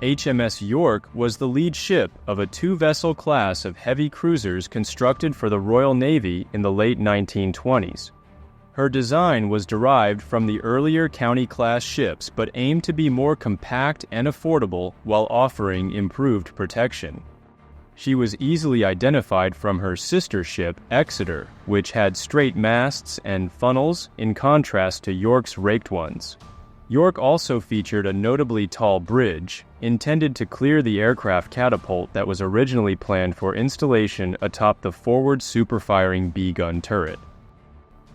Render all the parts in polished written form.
HMS York was the lead ship of a two-vessel class of heavy cruisers constructed for the Royal Navy in the late 1920s. Her design was derived from the earlier County-class ships but aimed to be more compact and affordable while offering improved protection. She was easily identified from her sister ship, Exeter, which had straight masts and funnels in contrast to York's raked ones. York also featured a notably tall bridge, intended to clear the aircraft catapult that was originally planned for installation atop the forward super-firing B-gun turret.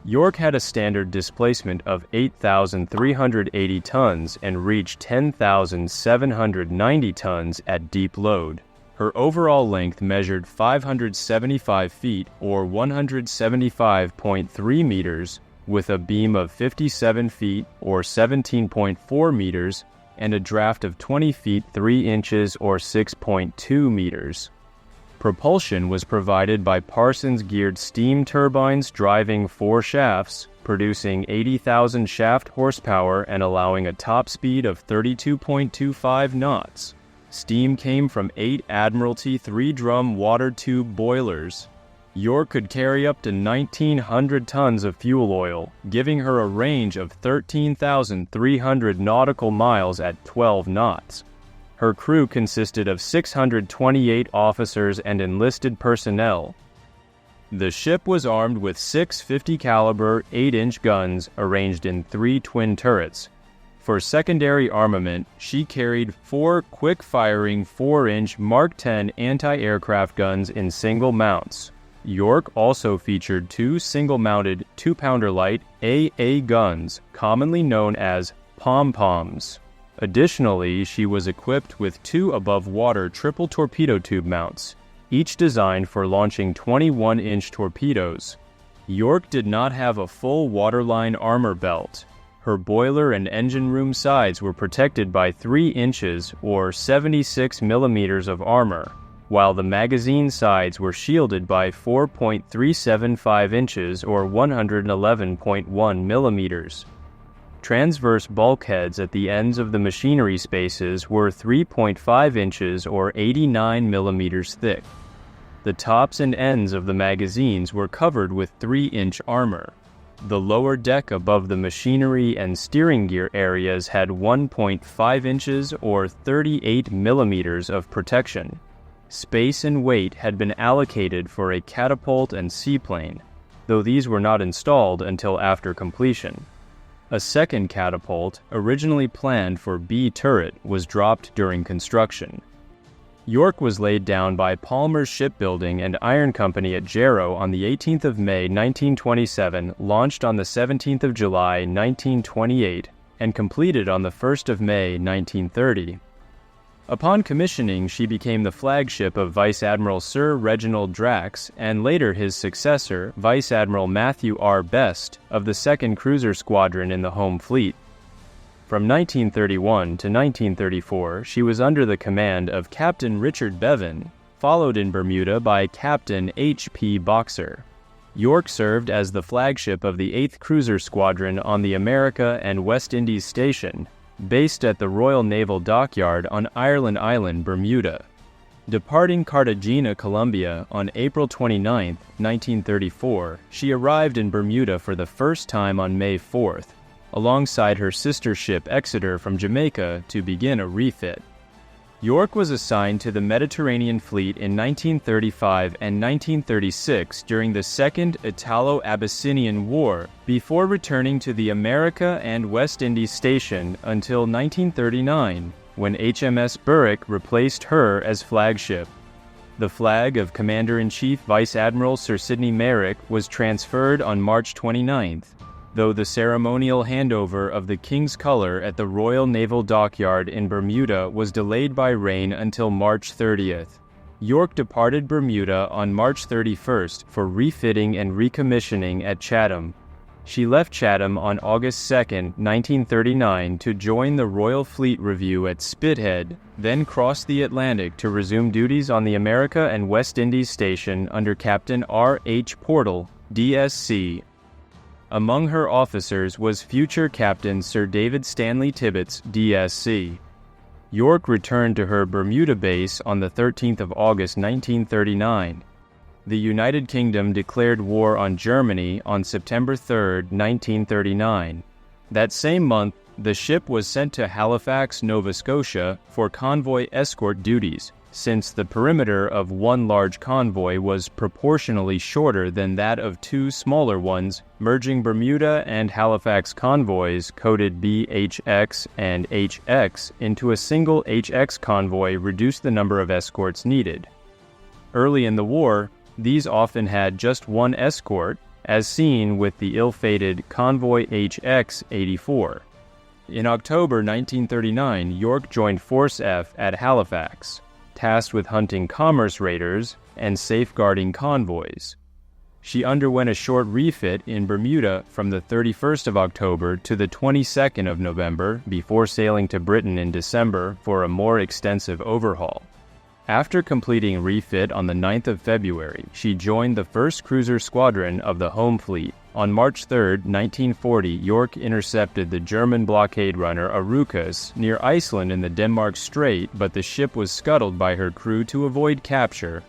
York had a standard displacement of 8,380 tons and reached 10,790 tons at deep load. Her overall length measured 575 feet or 175.3 meters, with a beam of 57 feet or 17.4 meters and a draft of 20 feet 3 inches or 6.2 meters. Propulsion was provided by Parsons-geared steam turbines driving 4 shafts, producing 80,000 shaft horsepower and allowing a top speed of 32.25 knots. Steam came from 8 Admiralty 3-drum water tube boilers. York could carry up to 1,900 tons of fuel oil, giving her a range of 13,300 nautical miles at 12 knots. Her crew consisted of 628 officers and enlisted personnel. The ship was armed with 6 50-caliber 8-inch guns arranged in 3 twin turrets. For secondary armament, she carried 4 quick-firing 4-inch Mark X anti-aircraft guns in single mounts. York also featured 2 single-mounted 2-pounder light AA guns, commonly known as pom-poms. Additionally, she was equipped with 2 above-water triple torpedo tube mounts, each designed for launching 21-inch torpedoes. York did not have a full waterline armor belt. Her boiler and engine room sides were protected by 3 inches or 76 millimeters of armor, while the magazine sides were shielded by 4.375 inches or 111.1 millimeters. Transverse bulkheads at the ends of the machinery spaces were 3.5 inches or 89 millimeters thick. The tops and ends of the magazines were covered with 3-inch armor. The lower deck above the machinery and steering gear areas had 1.5 inches or 38 millimeters of protection. Space and weight had been allocated for a catapult and seaplane, though these were not installed until after completion. A second catapult, originally planned for B turret, was dropped during construction. York was laid down by Palmer's Shipbuilding and Iron Company at Jarrow on the 18th of May 1927, launched on the 17th of July 1928, and completed on the 1st of May 1930. Upon commissioning, she became the flagship of Vice Admiral Sir Reginald Drax and later his successor, Vice Admiral Matthew R. Best, of the 2nd Cruiser Squadron in the Home Fleet. From 1931 to 1934, she was under the command of Captain Richard Bevan, followed in Bermuda by Captain H.P. Boxer. York served as the flagship of the 8th Cruiser Squadron on the America and West Indies Station, based at the Royal Naval Dockyard on Ireland Island, Bermuda. Departing Cartagena, Colombia on April 29, 1934, she arrived in Bermuda for the first time on May 4th, alongside her sister ship Exeter from Jamaica to begin a refit. York was assigned to the Mediterranean Fleet in 1935 and 1936 during the Second Italo-Abyssinian War, before returning to the America and West Indies Station until 1939, when HMS Berwick replaced her as flagship. The flag of Commander-in-Chief Vice Admiral Sir Sidney Merrick was transferred on March 29th, though the ceremonial handover of the King's Color at the Royal Naval Dockyard in Bermuda was delayed by rain until March 30th. York departed Bermuda on March 31st for refitting and recommissioning at Chatham. She left Chatham on August 2, 1939 to join the Royal Fleet Review at Spithead, then crossed the Atlantic to resume duties on the America and West Indies Station under Captain R. H. Portal, DSC. Among her officers was future Captain Sir David Stanley Tibbets, DSC. York returned to her Bermuda base on the 13th of August 1939. The United Kingdom declared war on Germany on September 3, 1939. That same month, the ship was sent to Halifax, Nova Scotia for convoy escort duties, since the perimeter of one large convoy was proportionally shorter than that of two smaller ones. Merging Bermuda and Halifax convoys coded BHX and HX into a single HX convoy reduced the number of escorts needed. Early in the war, these often had just one escort, as seen with the ill-fated Convoy HX-84. In October 1939, York joined Force F at Halifax, tasked with hunting commerce raiders and safeguarding convoys. She underwent a short refit in Bermuda from the 31st of October to the 22nd of November before sailing to Britain in December for a more extensive overhaul. After completing refit on the 9th of February, she joined the 1st Cruiser Squadron of the Home Fleet. On March 3, 1940, York intercepted the German blockade runner Araucus near Iceland in the Denmark Strait, but the ship was scuttled by her crew to avoid capture.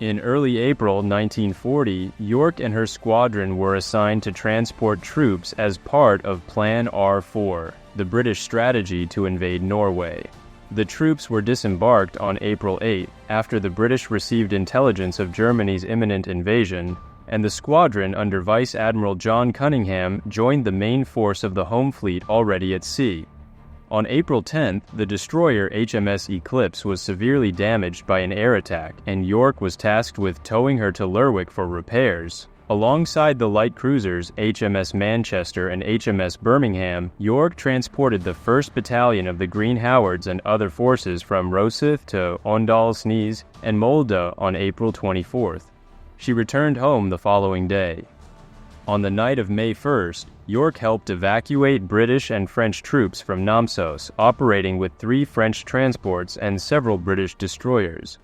In early April 1940, York and her squadron were assigned to transport troops as part of Plan R4, the British strategy to invade Norway. The troops were disembarked on April 8 after the British received intelligence of Germany's imminent invasion, and the squadron under Vice Admiral John Cunningham joined the main force of the Home Fleet already at sea. On April 10th, the destroyer HMS Eclipse was severely damaged by an air attack, and York was tasked with towing her to Lerwick for repairs. Alongside the light cruisers HMS Manchester and HMS Birmingham, York transported the 1st Battalion of the Green Howards and other forces from Rosyth to Åndalsnes and Molde on April 24th. She returned home the following day. On the night of May 1st, York helped evacuate British and French troops from Namsos, operating with 3 French transports and several British destroyers.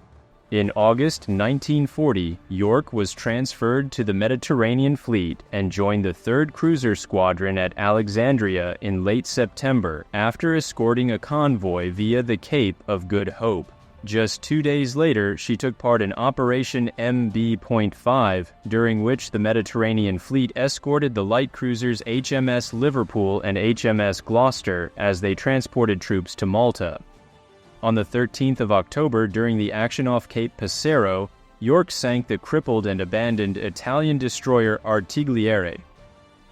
In August 1940, York was transferred to the Mediterranean Fleet and joined the 3rd Cruiser Squadron at Alexandria in late September after escorting a convoy via the Cape of Good Hope. Just 2 days later, she took part in Operation MB.5, during which the Mediterranean Fleet escorted the light cruisers HMS Liverpool and HMS Gloucester as they transported troops to Malta. On the 13th of October, during the action off Cape Passero, York sank the crippled and abandoned Italian destroyer Artigliere.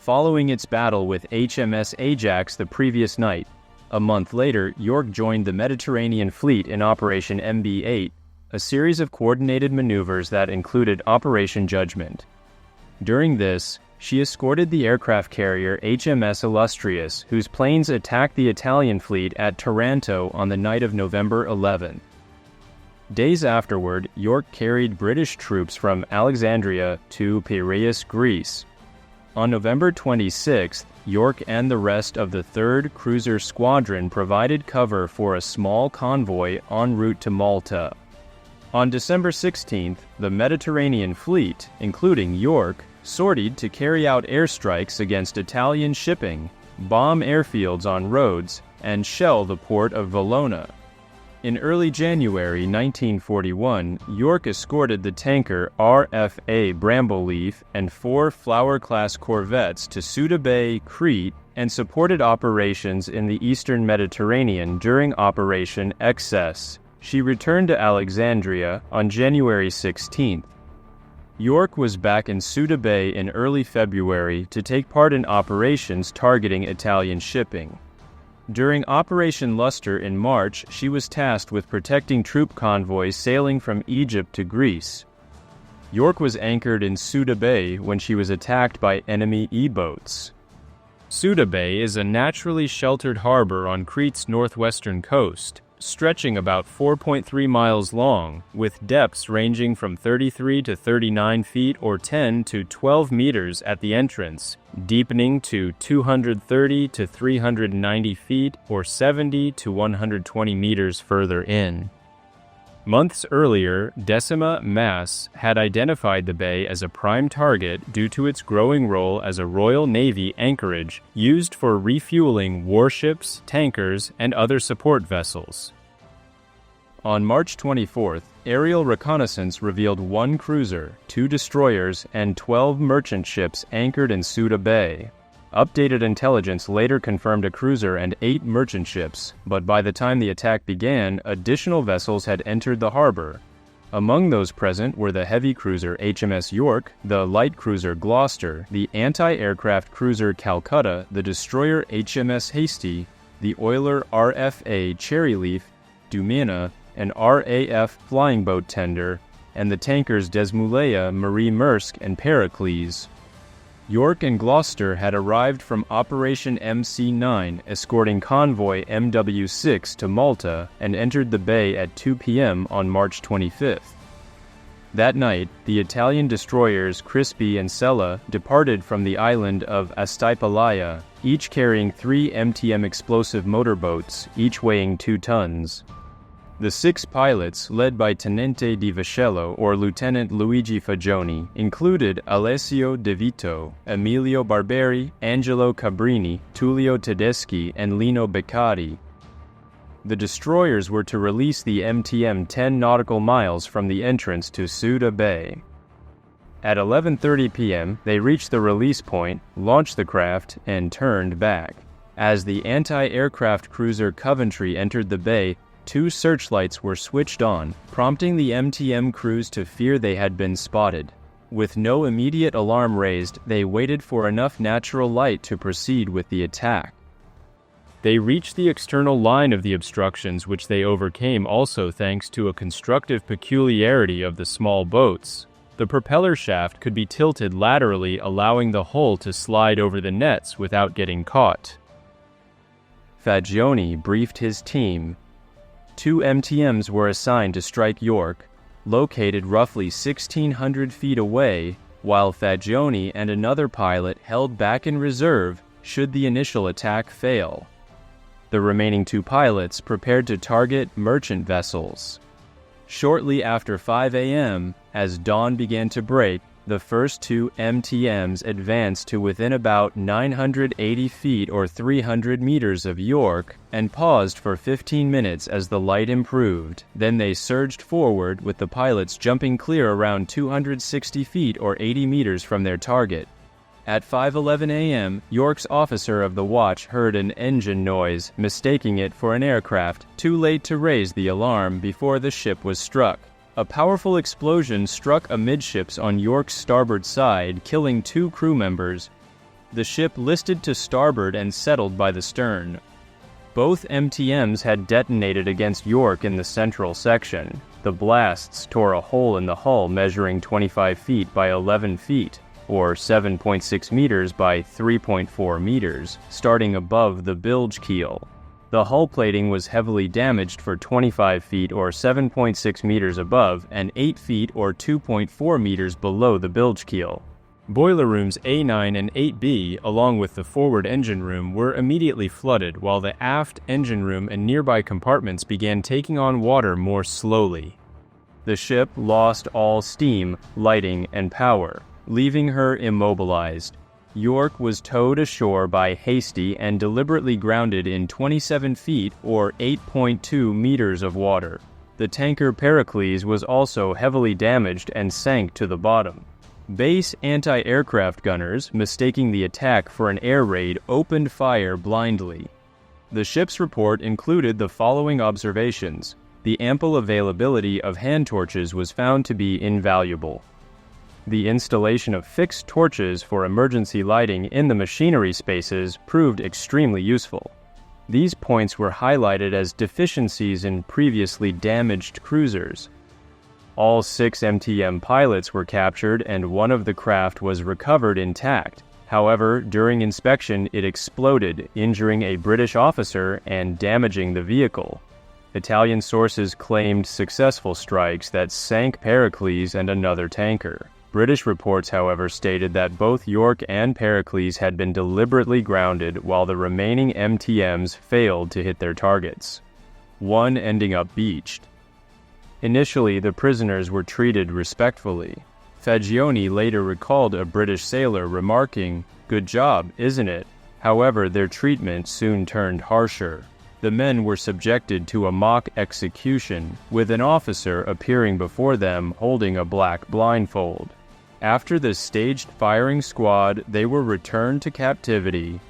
Following its battle with HMS Ajax the previous night, a month later, York joined the Mediterranean Fleet in Operation MB-8, a series of coordinated maneuvers that included Operation Judgment. During this, she escorted the aircraft carrier HMS Illustrious, whose planes attacked the Italian fleet at Taranto on the night of November 11. Days afterward, York carried British troops from Alexandria to Piraeus, Greece. On November 26, York and the rest of the 3rd Cruiser Squadron provided cover for a small convoy en route to Malta. On December 16th, the Mediterranean Fleet, including York, sortied to carry out airstrikes against Italian shipping, bomb airfields on roads, and shell the port of Valona. In early January 1941, York escorted the tanker RFA Brambleleaf and 4 Flower-class corvettes to Suda Bay, Crete, and supported operations in the eastern Mediterranean during Operation Excess. She returned to Alexandria on January 16th. York was back in Suda Bay in early February to take part in operations targeting Italian shipping. During Operation Luster in March, she was tasked with protecting troop convoys sailing from Egypt to Greece. York was anchored in Souda Bay when she was attacked by enemy E-boats. Suda Bay is a naturally sheltered harbor on Crete's northwestern coast, stretching about 4.3 miles long, with depths ranging from 33 to 39 feet or 10 to 12 meters at the entrance, deepening to 230 to 390 feet or 70 to 120 meters further in. Months earlier, Decima Mass had identified the bay as a prime target due to its growing role as a Royal Navy anchorage used for refueling warships, tankers, and other support vessels. On March 24th, aerial reconnaissance revealed 1 cruiser, 2 destroyers, and 12 merchant ships anchored in Suda Bay. Updated intelligence later confirmed a cruiser and 8 merchant ships, but by the time the attack began, additional vessels had entered the harbor. Among those present were the heavy cruiser HMS York, the light cruiser Gloucester, the anti-aircraft cruiser Calcutta, the destroyer HMS Hasty, the oiler RFA Cherryleaf, Dumina, an RAF flying boat tender, and the tankers Desmouleia, Marie Maersk, and Pericles. York and Gloucester had arrived from Operation MC-9, escorting convoy MW-6 to Malta, and entered the bay at 2 p.m. on March 25th. That night, the Italian destroyers Crispi and Sella departed from the island of Astypalaia, each carrying 3 MTM explosive motorboats, each weighing 2 tons. The 6 pilots, led by Tenente di Vascello or Lieutenant Luigi Fagioni, included Alessio De Vito, Emilio Barberi, Angelo Cabrini, Tullio Tedeschi, and Lino Beccari. The destroyers were to release the MTM 10 nautical miles from the entrance to Suda Bay. At 11:30 p.m., they reached the release point, launched the craft, and turned back. As the anti-aircraft cruiser Coventry entered the bay, 2 searchlights were switched on, prompting the MTM crews to fear they had been spotted. With no immediate alarm raised, they waited for enough natural light to proceed with the attack. They reached the external line of the obstructions, which they overcame also thanks to a constructive peculiarity of the small boats. The propeller shaft could be tilted laterally, allowing the hull to slide over the nets without getting caught. Fagioni briefed his team. 2 MTMs were assigned to strike York, located roughly 1,600 feet away, while Fagioni and another pilot held back in reserve should the initial attack fail. The remaining 2 pilots prepared to target merchant vessels. Shortly after 5 a.m., as dawn began to break, the first 2 MTMs advanced to within about 980 feet or 300 meters of York and paused for 15 minutes as the light improved. Then they surged forward, with the pilots jumping clear around 260 feet or 80 meters from their target. At 5:11 a.m., York's officer of the watch heard an engine noise, mistaking it for an aircraft, too late to raise the alarm before the ship was struck. A powerful explosion struck amidships on York's starboard side, killing 2 crew members. The ship listed to starboard and settled by the stern. Both MTMs had detonated against York in the central section. The blasts tore a hole in the hull measuring 25 feet by 11 feet, or 7.6 meters by 3.4 meters, starting above the bilge keel. The hull plating was heavily damaged for 25 feet or 7.6 meters above and 8 feet or 2.4 meters below the bilge keel. Boiler rooms A9 and 8B, along with the forward engine room, were immediately flooded, while the aft engine room and nearby compartments began taking on water more slowly. The ship lost all steam, lighting, and power, leaving her immobilized. York was towed ashore by Hasty and deliberately grounded in 27 feet or 8.2 meters of water. The tanker Pericles was also heavily damaged and sank to the bottom. Base anti-aircraft gunners, mistaking the attack for an air raid, opened fire blindly. The ship's report included the following observations. The ample availability of hand torches was found to be invaluable. The installation of fixed torches for emergency lighting in the machinery spaces proved extremely useful. These points were highlighted as deficiencies in previously damaged cruisers. All 6 MTM pilots were captured and one of the craft was recovered intact. However, during inspection it exploded, injuring a British officer and damaging the vehicle. Italian sources claimed successful strikes that sank Pericles and another tanker. British reports, however, stated that both York and Pericles had been deliberately grounded while the remaining MTMs failed to hit their targets, one ending up beached. Initially, the prisoners were treated respectfully. Fagioni later recalled a British sailor remarking, "Good job, isn't it?" However, their treatment soon turned harsher. The men were subjected to a mock execution, with an officer appearing before them holding a black blindfold. After the staged firing squad, they were returned to captivity.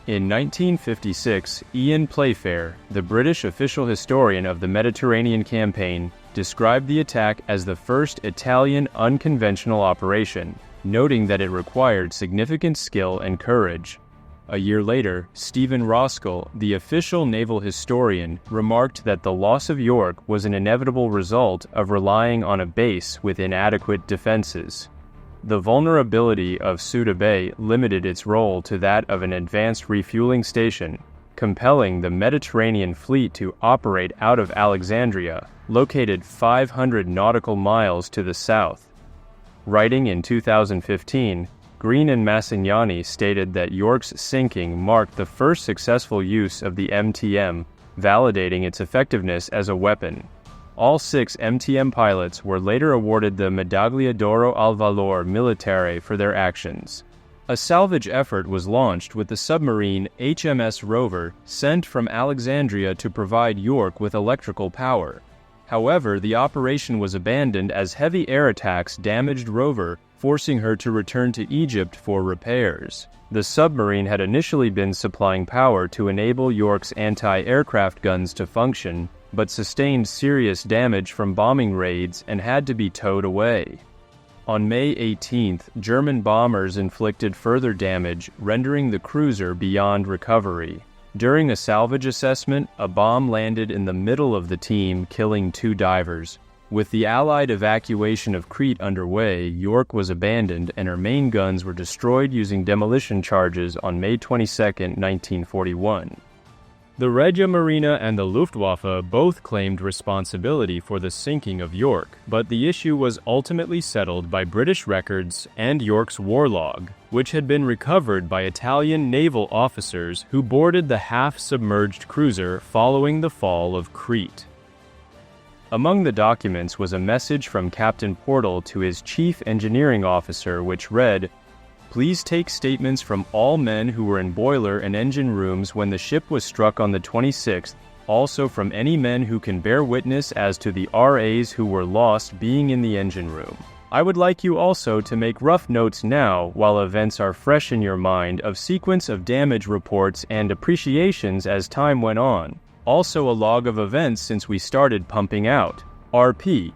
In 1956, Ian Playfair, the British official historian of the Mediterranean campaign, described the attack as the first Italian unconventional operation, noting that it required significant skill and courage. A year later, Stephen Roskell, the official naval historian, remarked that the loss of York was an inevitable result of relying on a base with inadequate defenses. The vulnerability of Suda Bay limited its role to that of an advanced refueling station, compelling the Mediterranean fleet to operate out of Alexandria, located 500 nautical miles to the south. Writing in 2015, Green and Massignani stated that York's sinking marked the first successful use of the MTM, validating its effectiveness as a weapon. All 6 MTM pilots were later awarded the Medaglia d'Oro al Valor Militare for their actions. A salvage effort was launched with the submarine HMS Rover sent from Alexandria to provide York with electrical power. However, the operation was abandoned as heavy air attacks damaged Rover, forcing her to return to Egypt for repairs. The submarine had initially been supplying power to enable York's anti-aircraft guns to function, but sustained serious damage from bombing raids and had to be towed away. On May 18th, German bombers inflicted further damage, rendering the cruiser beyond recovery. During a salvage assessment, a bomb landed in the middle of the team, killing 2 divers. With the Allied evacuation of Crete underway, York was abandoned and her main guns were destroyed using demolition charges on May 22, 1941. The Regia Marina and the Luftwaffe both claimed responsibility for the sinking of York, but the issue was ultimately settled by British records and York's war log, which had been recovered by Italian naval officers who boarded the half-submerged cruiser following the fall of Crete. Among the documents was a message from Captain Portal to his chief engineering officer which read, "Please take statements from all men who were in boiler and engine rooms when the ship was struck on the 26th, also from any men who can bear witness as to the RAs who were lost being in the engine room. I would like you also to make rough notes now, while events are fresh in your mind, of sequence of damage reports and appreciations as time went on. Also a log of events since we started pumping out. RP."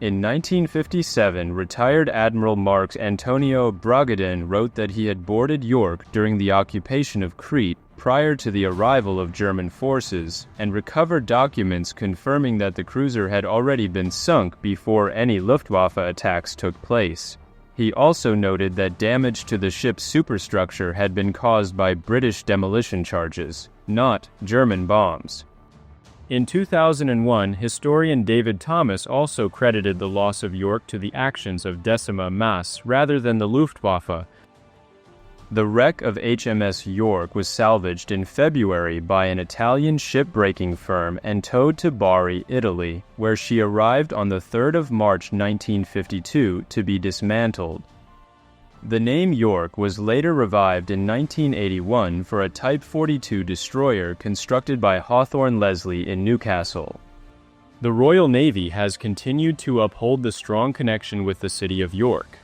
In 1957, retired Admiral Marx Antonio Bragadin wrote that he had boarded York during the occupation of Crete prior to the arrival of German forces, and recovered documents confirming that the cruiser had already been sunk before any Luftwaffe attacks took place. He also noted that damage to the ship's superstructure had been caused by British demolition charges, not German bombs. In 2001, historian David Thomas also credited the loss of York to the actions of Decima Mas rather than the Luftwaffe. The wreck of HMS York was salvaged in February by an Italian shipbreaking firm and towed to Bari, Italy, where she arrived on the 3rd of March 1952 to be dismantled. The name York was later revived in 1981 for a Type 42 destroyer constructed by Hawthorne Leslie in Newcastle. The Royal Navy has continued to uphold the strong connection with the city of York.